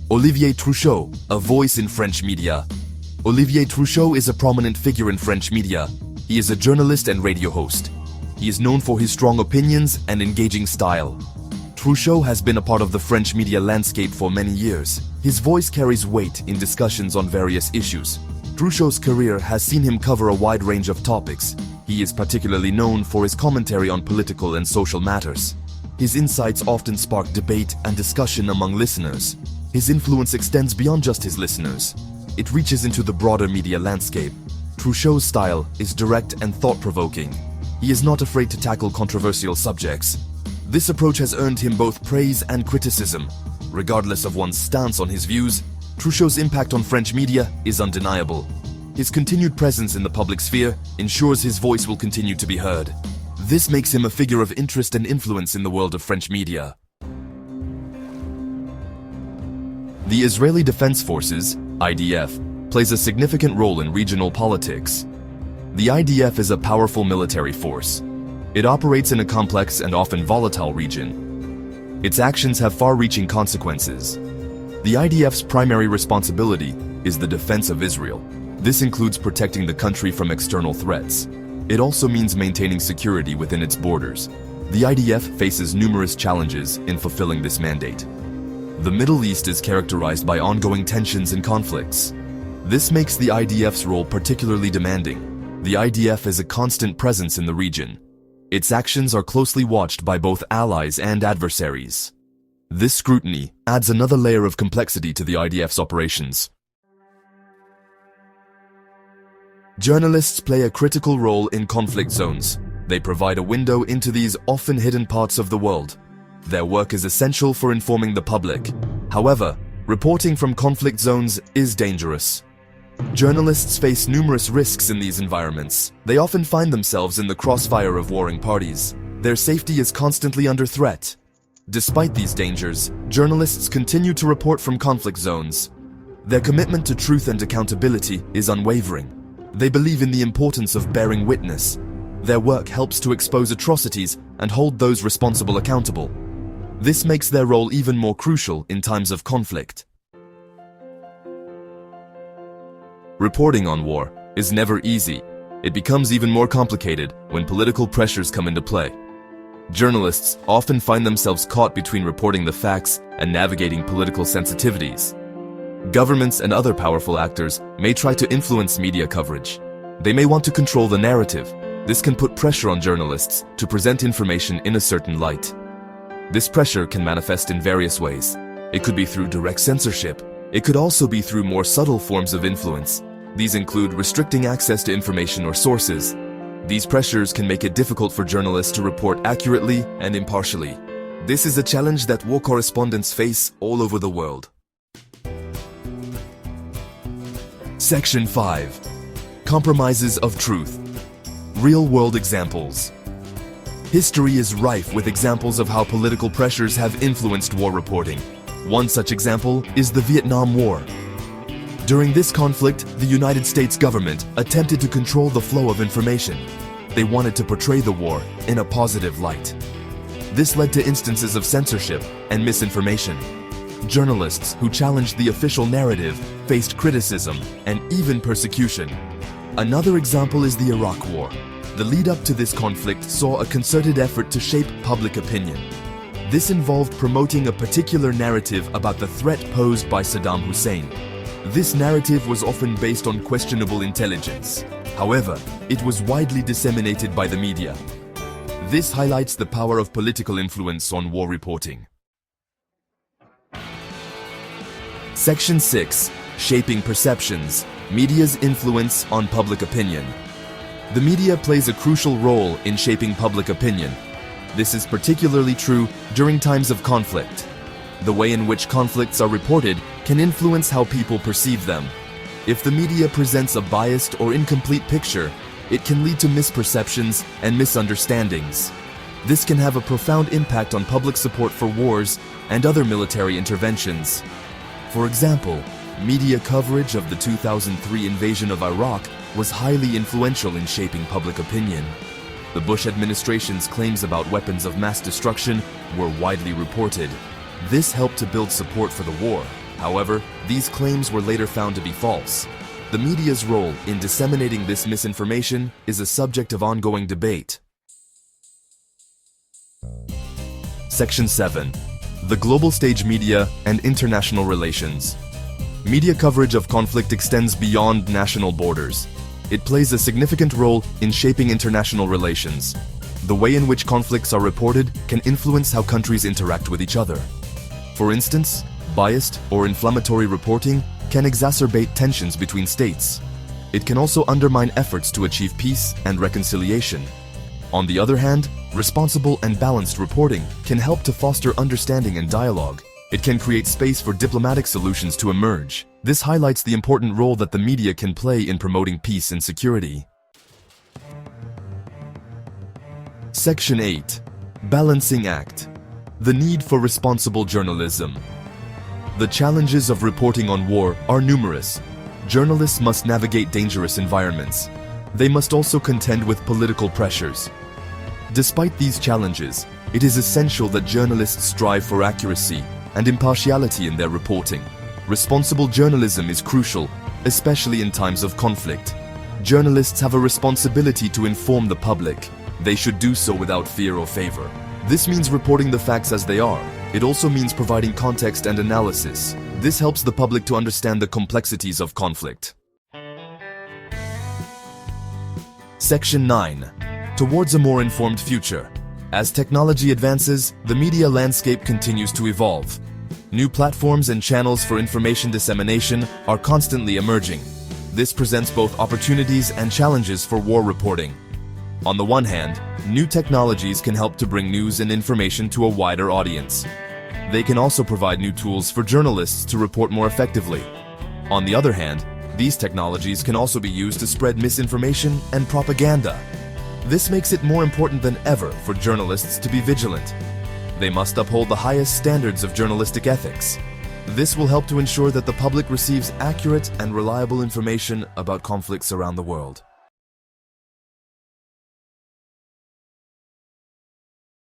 Olivier Truchot, a voice in French media. Olivier Truchot is a prominent figure in French media. He is a journalist and radio host. He is known for his strong opinions and engaging style. Truchot has been a part of the French media landscape for many years. His voice carries weight in discussions on various issues. Truchot's career has seen him cover a wide range of topics. He is particularly known for his commentary on political and social matters. His insights often spark debate and discussion among listeners. His influence extends beyond just his listeners. It reaches into the broader media landscape. Truchot's style is direct and thought-provoking. He is not afraid to tackle controversial subjects. This approach has earned him both praise and criticism. Regardless of one's stance on his views, Truchot's impact on French media is undeniable. His continued presence in the public sphere ensures his voice will continue to be heard. This makes him a figure of interest and influence in the world of French media. The Israeli Defense Forces, IDF, plays a significant role in regional politics. The IDF is a powerful military force. It operates in a complex and often volatile region. Its actions have far-reaching consequences. The IDF's primary responsibility is the defense of Israel. This includes protecting the country from external threats. It also means maintaining security within its borders. The IDF faces numerous challenges in fulfilling this mandate. The Middle East is characterized by ongoing tensions and conflicts. This makes the IDF's role particularly demanding. The IDF is a constant presence in the region. Its actions are closely watched by both allies and adversaries. This scrutiny adds another layer of complexity to the IDF's operations. Journalists play a critical role in conflict zones. They provide a window into these often hidden parts of the world. Their work is essential for informing the public. However, reporting from conflict zones is dangerous. Journalists face numerous risks in these environments. They often find themselves in the crossfire of warring parties. Their safety is constantly under threat. Despite these dangers, journalists continue to report from conflict zones. Their commitment to truth and accountability is unwavering. They believe in the importance of bearing witness. Their work helps to expose atrocities and hold those responsible accountable. This makes their role even more crucial in times of conflict. Reporting on war is never easy. It becomes even more complicated when political pressures come into play. Journalists often find themselves caught between reporting the facts and navigating political sensitivities. Governments and other powerful actors may try to influence media coverage. They may want to control the narrative. This can put pressure on journalists to present information in a certain light. This pressure can manifest in various ways. It could be through direct censorship. It could also be through more subtle forms of influence. These include restricting access to information or sources. These pressures can make it difficult for journalists to report accurately and impartially. This is a challenge that war correspondents face all over the world. Section 5. Compromises of truth. Real-world examples. History is rife with examples of how political pressures have influenced war reporting. One such example is the Vietnam War. During this conflict, the United States government attempted to control the flow of information. They wanted to portray the war in a positive light. This led to instances of censorship and misinformation. Journalists who challenged the official narrative faced criticism and even persecution. Another example is the Iraq War. The lead-up to this conflict saw a concerted effort to shape public opinion. This involved promoting a particular narrative about the threat posed by Saddam Hussein. This narrative was often based on questionable intelligence. However, it was widely disseminated by the media. This highlights the power of political influence on war reporting. Section 6. Shaping perceptions. Media's influence on public opinion. The media plays a crucial role in shaping public opinion. This is particularly true during times of conflict. The way in which conflicts are reported can influence how people perceive them. If the media presents a biased or incomplete picture, it can lead to misperceptions and misunderstandings. This can have a profound impact on public support for wars and other military interventions. For example, media coverage of the 2003 invasion of Iraq was highly influential in shaping public opinion. The Bush administration's claims about weapons of mass destruction were widely reported. This helped to build support for the war. However, these claims were later found to be false. The media's role in disseminating this misinformation is a subject of ongoing debate. Section 7. The global stage media and international relations. Media coverage of conflict extends beyond national borders. It plays a significant role in shaping international relations. The way in which conflicts are reported can influence how countries interact with each other. For instance, biased or inflammatory reporting can exacerbate tensions between states. It can also undermine efforts to achieve peace and reconciliation. On the other hand, responsible and balanced reporting can help to foster understanding and dialogue. It can create space for diplomatic solutions to emerge. This highlights the important role that the media can play in promoting peace and security. Section 8. Balancing act. The need for responsible journalism. The challenges of reporting on war are numerous. Journalists must navigate dangerous environments. They must also contend with political pressures. Despite these challenges, it is essential that journalists strive for accuracy and impartiality in their reporting. Responsible journalism is crucial, especially in times of conflict. Journalists have a responsibility to inform the public. They should do so without fear or favor. This means reporting the facts as they are. It also means providing context and analysis. This helps the public to understand the complexities of conflict. Section 9. Towards a more informed future. As technology advances, the media landscape continues to evolve. New platforms and channels for information dissemination are constantly emerging. This presents both opportunities and challenges for war reporting. On the one hand, new technologies can help to bring news and information to a wider audience. They can also provide new tools for journalists to report more effectively. On the other hand, these technologies can also be used to spread misinformation and propaganda. This makes it more important than ever for journalists to be vigilant. They must uphold the highest standards of journalistic ethics. This will help to ensure that the public receives accurate and reliable information about conflicts around the world.